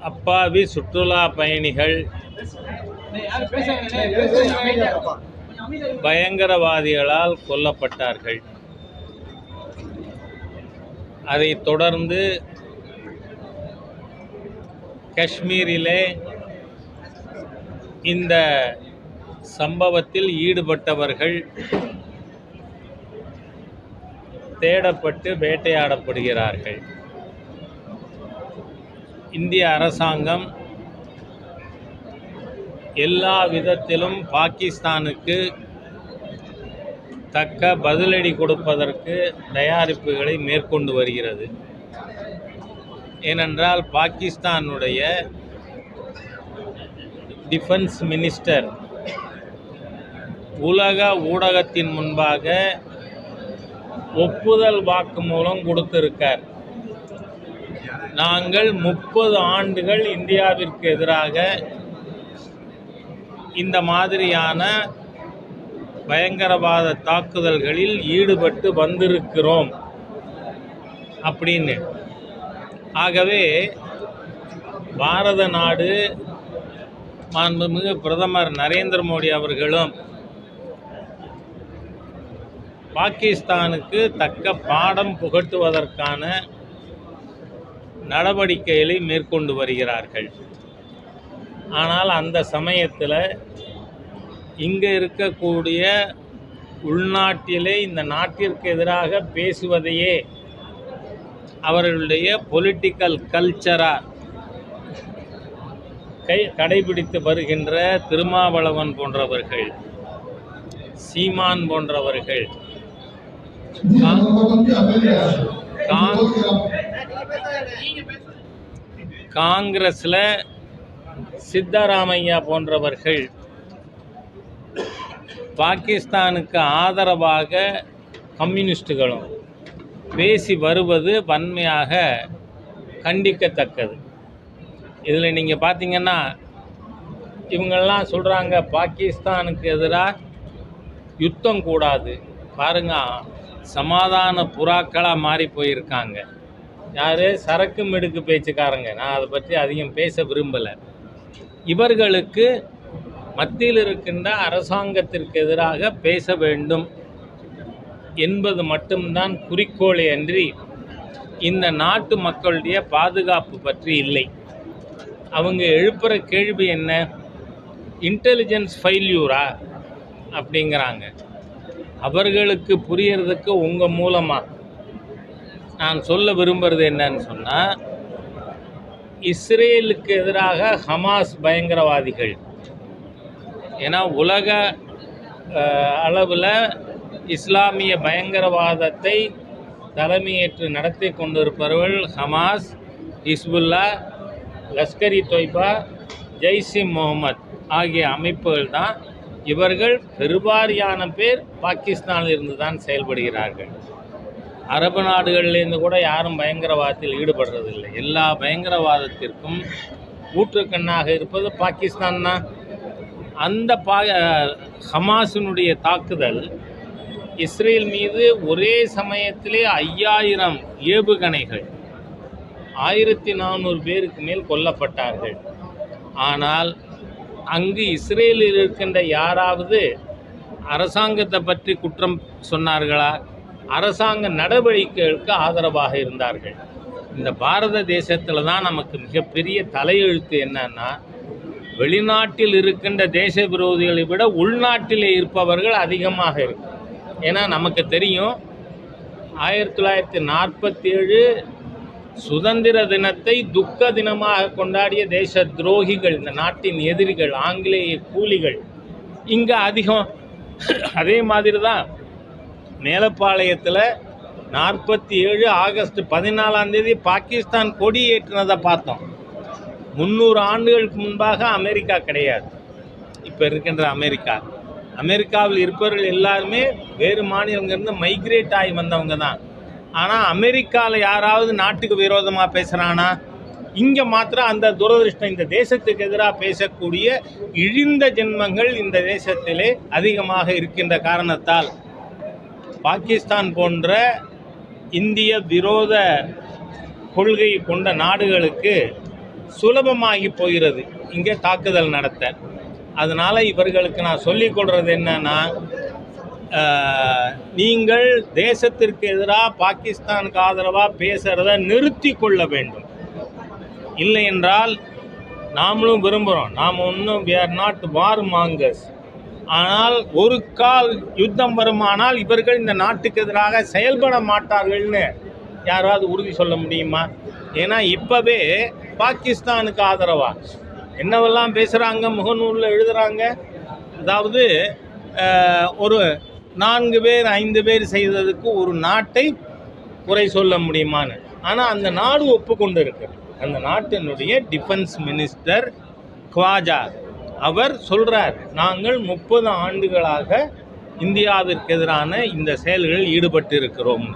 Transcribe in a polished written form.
அப்பாவி சுற்றுலா பயணிகள் பயங்கரவாதிகளால் கொல்லப்பட்டார்கள். அதைத் தொடர்ந்து காஷ்மீரிலே இந்த சம்பவத்தில் ஈடுபட்டவர்கள் தேடப்பட்டு வேட்டையாடப்படுகிறார்கள். இந்திய அரசாங்கம் எல்லா விதத்திலும் பாகிஸ்தானுக்கு தக்க பதிலடி கொடுப்பதற்கு தயாரிப்புகளை மேற்கொண்டு வருகிறது. ஏனென்றால் பாகிஸ்தானுடைய டிஃபென்ஸ் மினிஸ்டர் உலக ஊடகத்தின் முன்பாக ஒப்புதல் வாக்குமூலம் கொடுத்திருக்கார். நாங்கள் 30 ஆண்டுகள் இந்தியாவிற்கு எதிராக இந்த மாதிரியான பயங்கரவாத தாக்குதல்களில் ஈடுபட்டு வந்திருக்கிறோம் அப்படின்னு. ஆகவே பாரத நாடு மாண்புமிகு பிரதமர் நரேந்திர மோடி அவர்களும் பாகிஸ்தானுக்கு தக்க பாடம் புகட்டுவதற்கான நடவடிக்கைகளை மேற்கொண்டு வருகிறார்கள். ஆனால் அந்த சமயத்தில் இங்கே இருக்கக்கூடிய உள்நாட்டிலே இந்த நாட்டிற்கு எதிராக பேசுவதையே அவர்களுடைய பொலிட்டிக்கல் கல்ச்சராக கடைபிடித்து வருகின்ற திருமாவளவன் போன்றவர்கள், சீமான் போன்றவர்கள், காங்கிரஸில் சித்தராமையா போன்றவர்கள் பாகிஸ்தானுக்கு ஆதரவாக கம்யூனிஸ்டுகளும் பேசி வருவது வன்மையாக கண்டிக்கத்தக்கது. இதில் நீங்கள் பார்த்தீங்கன்னா இவங்கெல்லாம் சொல்கிறாங்க பாகிஸ்தானுக்கு எதிராக யுத்தம் கூடாது. பாருங்க, சமாதான புறாக்களாக மாறி போயிருக்காங்க. யார்? சரக்கு மிடுக்கு பேச்சுக்காரங்க. நான் அதை பற்றி அதிகம் பேச விரும்பலை. இவர்களுக்கு மத்தியில் இருக்கின்ற அரசாங்கத்திற்கு எதிராக பேச வேண்டும் என்பது மட்டும்தான் குறிக்கோளே அன்றி இந்த நாட்டு மக்களுடைய பாதுகாப்பு பற்றி இல்லை. அவங்க எழுப்புகிற கேள்வி என்ன? இன்டெலிஜென்ஸ் ஃபெயில்யூரா அப்படிங்கிறாங்க. அவர்களுக்கு புரியறதுக்கு உங்கள் மூலமாக நான் சொல்ல விரும்புகிறது என்னன்னு சொன்னால், இஸ்ரேலுக்கு எதிராக ஹமாஸ் பயங்கரவாதிகள், ஏன்னா உலக அளவில் இஸ்லாமிய பயங்கரவாதத்தை தலைமையேற்று நடத்தி கொண்டிருப்பவர்கள் ஹமாஸ், ஹிஸ்புல்லா, லஷ்கர் இ தொய்பா, ஜெய்ஷ் இ முகமது ஆகிய அமைப்புகள் தான். இவர்கள் பெருவாரியான பேர் பாகிஸ்தானில் இருந்து தான் செயல்படுகிறார்கள். அரபு நாடுகளிலேருந்து கூட யாரும் பயங்கரவாதத்தில் ஈடுபடுறதில்லை. எல்லா பயங்கரவாதத்திற்கும் ஊற்றுக்கண்ணாக இருப்பது பாகிஸ்தான் தான். அந்த ஹமாஸினுடைய தாக்குதல் இஸ்ரேல் மீது ஒரே சமயத்திலே 5000 ஏவுகணைகள், 1400 பேருக்கு மேல் கொல்லப்பட்டார்கள். ஆனால் அங்கு இஸ்ரேலில் இருக்கின்ற யாராவது அரசாங்கத்தை பற்றி குற்றம் சொன்னார்களா? அரசாங்க நடவடிக்கைகளுக்கு ஆதரவாக இருந்தார்கள். இந்த பாரத தேசத்தில் தான் நமக்கு மிகப்பெரிய தலையெழுத்து என்னன்னா, வெளிநாட்டில் இருக்கின்ற தேச விரோதிகளை விட உள்நாட்டிலே இருப்பவர்கள் அதிகமாக இருக்கு. ஏன்னா நமக்கு தெரியும், 1947 சுதந்திர தினத்தை துக்க தினமாக கொண்டாடிய தேச துரோகிகள், இந்த நாட்டின் எதிரிகள், ஆங்கிலேய கூலிகள் இங்கே அதிகம். அதே மாதிரி தான் மேலப்பாளையத்தில் 47 ஆகஸ்ட் 14 பாகிஸ்தான் கொடி ஏற்றினதை பார்த்தோம். 300 ஆண்டுகளுக்கு முன்பாக அமெரிக்கா கிடையாது. இப்போ இருக்கின்ற அமெரிக்காவில் இருப்பவர்கள் எல்லாருமே வேறு மாநிலங்களிலிருந்து மைக்ரேட் ஆகி வந்தவங்க தான். ஆனால் அமெரிக்காவில் யாராவது நாட்டுக்கு விரோதமாக பேசுகிறானா? இங்கே மாத்திரம் அந்த துரதிருஷ்டம். இந்த தேசத்துக்கு எதிராக பேசக்கூடிய இழிந்த ஜென்மங்கள் இந்த தேசத்திலே அதிகமாக இருக்கின்ற காரணத்தால் பாகிஸ்தான் போன்ற இந்திய விரோத கொள்கை கொண்ட நாடுகளுக்கு சுலபமாகி போகிறது இங்கே தாக்குதல் நடத்த. அதனால் இவர்களுக்கு நான் சொல்லிக் கொள்வது என்னன்னா, நீங்கள் தேசத்திற்கு எதிராக பாகிஸ்தானுக்கு ஆதரவாக பேசுகிறத நிறுத்தி கொள்ள வேண்டும். இல்லை என்றால் நாமளும் விரும்புகிறோம், நாம் ஒன்றும் we are not war mongers. ஆனால் ஒரு கால் யுத்தம் வருமானால் இவர்கள் இந்த நாட்டுக்கு எதிராக செயல்பட மாட்டார்கள்னு யாராவது உறுதி சொல்ல முடியுமா? ஏன்னா இப்போவே பாகிஸ்தானுக்கு ஆதரவாக என்னவெல்லாம் பேசுகிறாங்க, முகநூலில் எழுதுகிறாங்க. அதாவது ஒரு 4 பேர் 5 பேர் செய்ததுக்கு ஒரு நாட்டை குறை சொல்ல முடியுமான்னு. ஆனால் அந்த நாடு ஒப்புக்கொண்டு இருக்கு. அந்த நாட்டினுடைய டிஃபென்ஸ் மினிஸ்டர் ख्वाजा அவர் சொல்கிறார், நாங்கள் 30 ஆண்டுகளாக இந்தியாவிற்கு எதிரான இந்த செயல்களில் ஈடுபட்டு இருக்கிறோம்.